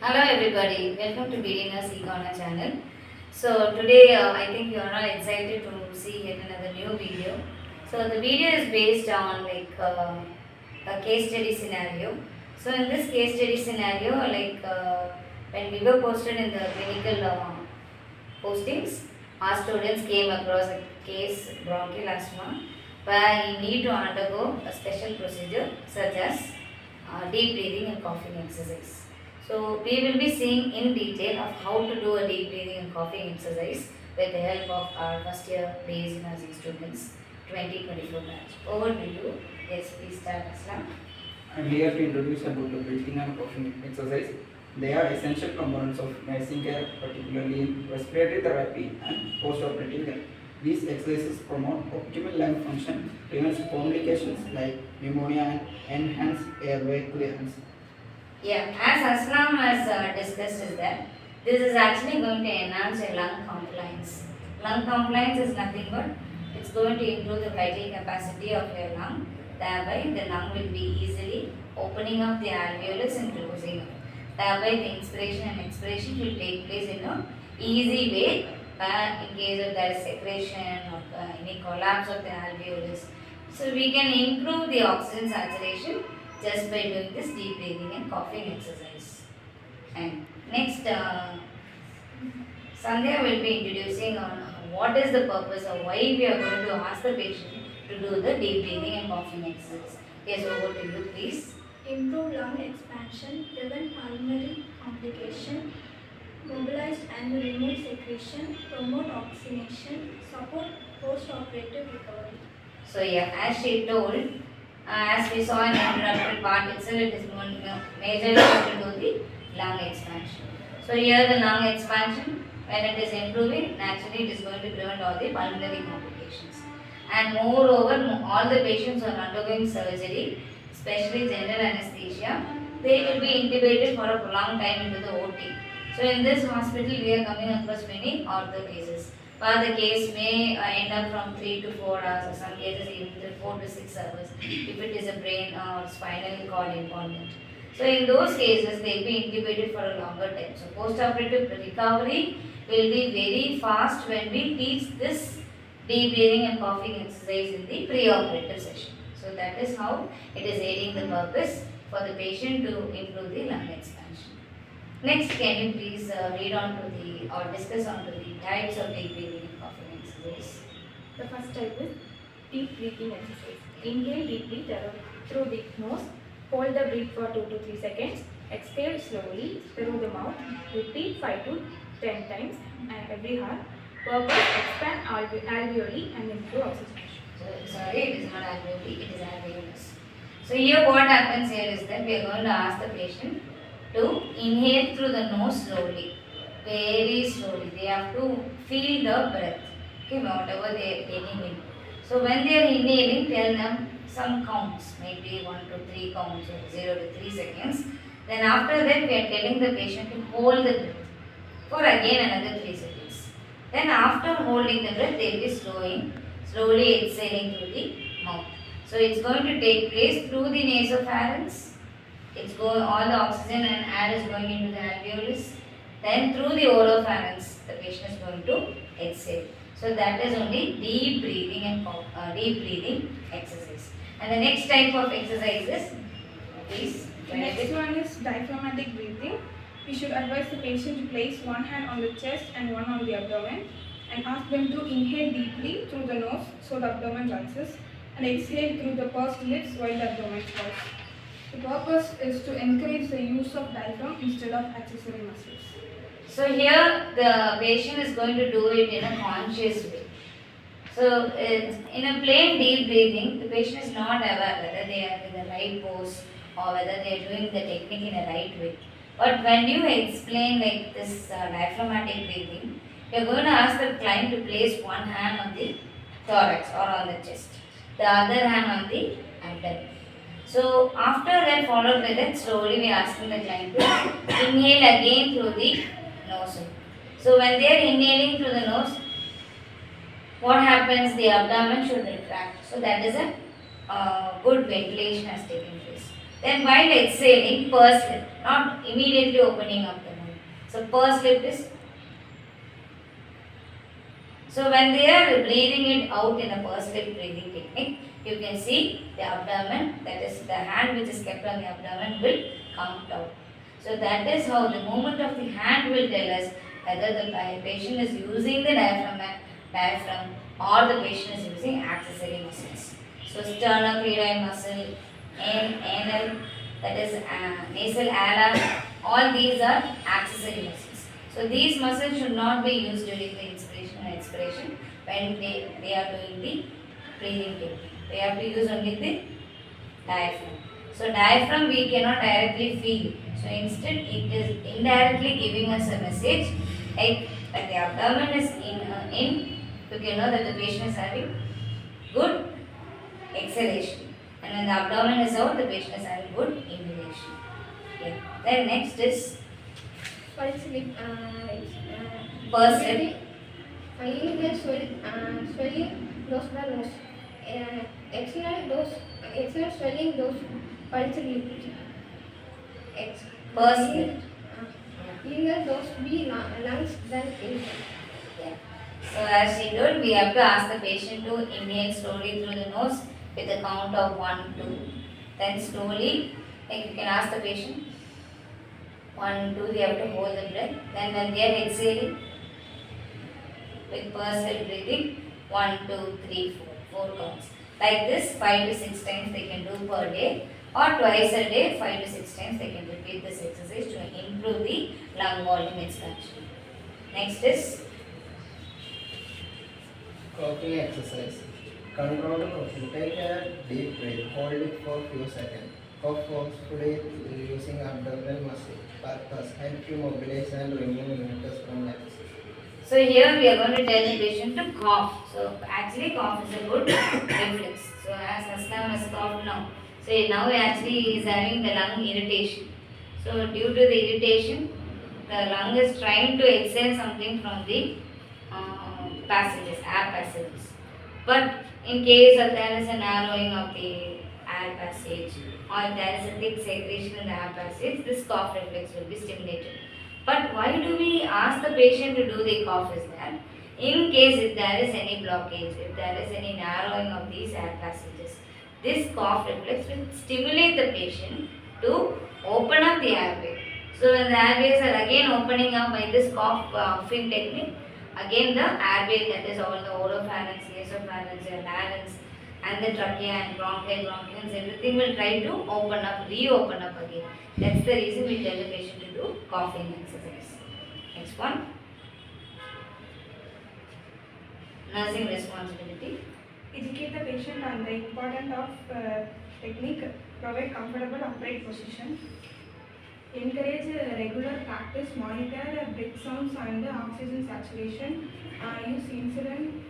Hello everybody, welcome to Beginner's e-corner channel. So today I think you are all excited to see yet another new video. So the video is based on a case study scenario. So in this case study scenario, when we were posted in the clinical postings, our students came across a case bronchial asthma where you need to undergo a special procedure such as deep breathing and coughing exercise. So we will be seeing in detail of how to do a deep breathing and coughing exercise with the help of our first year BSc nursing students 2024 batch. Over to you. Yes, please start, Aslam. I am here to introduce about the breathing and coughing exercise. They are essential components of nursing care, particularly in respiratory therapy and postoperative care. These exercises promote optimal lung function, prevents complications like pneumonia, and enhance airway clearance. Yeah, as Aslam has discussed is that this is actually going to enhance your lung compliance. Lung compliance is nothing but it's going to improve the vital capacity of your lung. Thereby, the lung will be easily opening up the alveolus and closing up. Thereby, the inspiration and expiration will take place in a easy way. In case of there is secretion or any collapse of the alveolus, so we can improve the oxygen saturation just by doing this deep breathing and coughing exercise. And next, Sandhya will be introducing on what is the purpose or why we are going to ask the patient to do the deep breathing and coughing exercise. Yes, over to you, please. Improve lung expansion, prevent pulmonary complication, mobilize and remove secretion, promote oxygenation, support post-operative recovery. So yeah, as she told, as we saw in the introductory part itself, it is majorly going to do the lung expansion. So here the lung expansion, when it is improving, naturally it is going to prevent all the pulmonary complications. And moreover, all the patients who are undergoing surgery, especially general anesthesia, they will be intubated for a prolonged time into the OT. So in this hospital, we are coming across many ortho cases, where the case may end up from 3 to 4 hours, or some cases even 4 to 6 hours, if it is a brain or spinal cord involvement. So in those cases, they will be intubated for a longer time. So post-operative recovery will be very fast when we teach this deep breathing and coughing exercise in the pre-operative session. So that is how it is aiding the purpose for the patient to improve the lung expansion. Next, can you please read on to the or discuss on to the types of deep breathing and coughing exercise? The first type is deep breathing exercise. Inhale deeply through the nose, hold the breath for 2 to 3 seconds, exhale slowly through the mouth, repeat 5 to 10 times every hour. Purpose expand alveoli and improve oxygenation. So, sorry, it is not alveoli, it is alveolus. So here what happens here is that we are going to ask the patient to inhale through the nose slowly, very slowly. They have to feel the breath, okay, whatever they are taking in. So when they are inhaling, tell them some counts, maybe 1 to 3 counts or 0 to 3 seconds. Then after that, we are telling the patient to hold the breath for again another 3 seconds. Then after holding the breath, they will be slowly exhaling through the mouth. So it's going to take place through the nasopharynx. It's going, all the oxygen and air is going into the alveolus. Then through the oropharynx, the patient is going to exhale. So that is only deep breathing and deep breathing exercise. And the next type of exercise is, please. Next one is diaphragmatic breathing. We should advise the patient to place one hand on the chest and one on the abdomen and ask them to inhale deeply through the nose so the abdomen rises and exhale through the pursed lips while the abdomen falls. The purpose is to encourage the use of diaphragm instead of accessory muscles. So here the patient is going to do it in a conscious way. So in a plain deep breathing, the patient is not aware whether they are in the right pose or whether they are doing the technique in a right way. But when you explain like this diaphragmatic breathing, you are going to ask the client to place one hand on the thorax or on the chest, the other hand on the abdomen. So after that, followed by that, slowly we are asking the client to inhale again through the nose. So when they are inhaling through the nose, what happens? The abdomen should retract. So that is a good ventilation has taken place. Then while exhaling, pursed lip, not immediately opening up the mouth. So pursed lip is, so when they are breathing it out in a pursed lip breathing technique, you can see the abdomen, that is the hand which is kept on the abdomen will come down. So that is how the movement of the hand will tell us whether the patient is using the diaphragm or the patient is using accessory muscles. So sternocleidomastoid muscle, anal, that is nasal ala, all these are accessory muscles. So these muscles should not be used during the inspiration and expiration when they are doing the breathing technique. They have to use only the diaphragm. So diaphragm we cannot directly feel. So instead it is indirectly giving us a message like when the abdomen is in, you can know that the patient is having good exhalation. And when the abdomen is out, the patient is having good inhalation. Yeah. Then next is Pulse lip, pursed lip. inhale swelling those the nose. Exhale swelling those pulse lip. Pursed lip. Inhale those be lungs then inhale. Yeah. So as she told, we have to ask the patient to inhale slowly through the nose with a count of 1, 2. Then slowly, like you can ask the patient 1, 2, they have to hold the breath. Then when they are exhaling with pursed lip breathing, 1, 2, 3, 4, 4 counts. Like this 5 to 6 times they can do per day, or twice a day 5 to 6 times they can repeat this exercise to improve the lung volume expansion. Next is coughing exercise. Control the coughing. Take a deep breath. Hold it for few seconds. Cough forcefully using abdominal muscle. Purpose: help you mobilize and remove mucus from lungs. So here we are going to tell the patient to cough. So actually cough is a good reflex. So as Aslam has coughed now. So now actually he is having the lung irritation. So due to the irritation, the lung is trying to exhale something from the passages, air passages. But in case of there is a narrowing of the air passage or there is a thick secretion in the air passage, this cough reflex will be stimulated. But why do we ask the patient to do the cough is that in case if there is any blockage, if there is any narrowing of these air passages, this cough reflex will stimulate the patient to open up the airway. So when the airways are again opening up by this coughing technique, again the airway, that is all the oropharynx, nasopharynx, larynx and the trachea and bronchioles, everything will try to open up, reopen up again. That's the reason we tell the patient to do coughing exercise. Next one. Nursing responsibility. Educate the patient on the importance of technique, provide comfortable upright position, encourage regular practice, monitor breath sounds and oxygen saturation, use insulin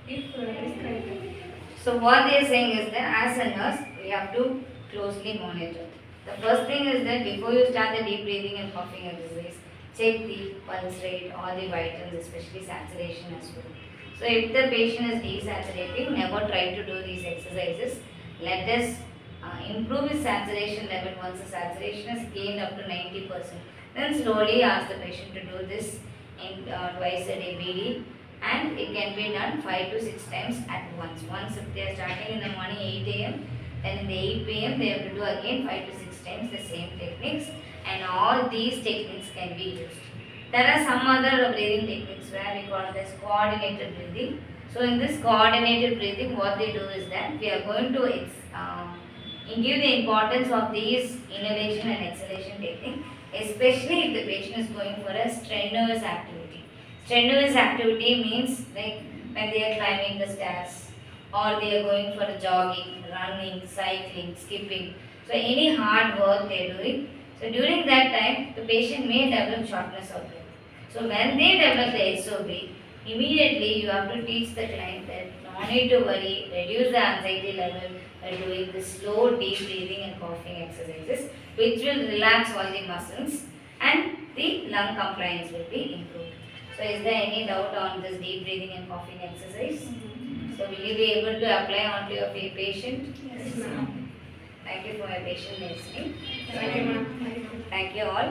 if prescribed. So what they are saying is that as a nurse, we have to closely monitor. The first thing is that before you start the deep breathing and coughing exercise, check the pulse rate or the vitals, especially saturation as well. So if the patient is desaturating, never try to do these exercises. Let us improve his saturation level. Once the saturation is gained up to 90%, then slowly ask the patient to do this in twice a day BD, and it can be done 5 to 6 times at once. Once if they are starting in the morning 8 a.m., then in the 8 p.m. they have to do again 5 to 6 times the same techniques, and all these techniques can be used. There are some other breathing techniques where we call it as coordinated breathing. So in this coordinated breathing, what they do is that we are going to give the importance of these inhalation and exhalation technique, especially if the patient is going for a strenuous activity. Strenuous activity means like when they are climbing the stairs or they are going for a jogging, running, cycling, skipping. So any hard work they are doing. So during that time, the patient may develop shortness of breath. So when they develop the SOB, immediately you have to teach the client that no need to worry, reduce the anxiety level by doing the slow deep breathing and coughing exercises, which will relax all the muscles and the lung compliance will be improved. So is there any doubt on this deep breathing and coughing exercise? So will you be able to apply onto your patient? Yes, ma'am. Thank you for your patient listening. Thank you, ma'am. Thank you all.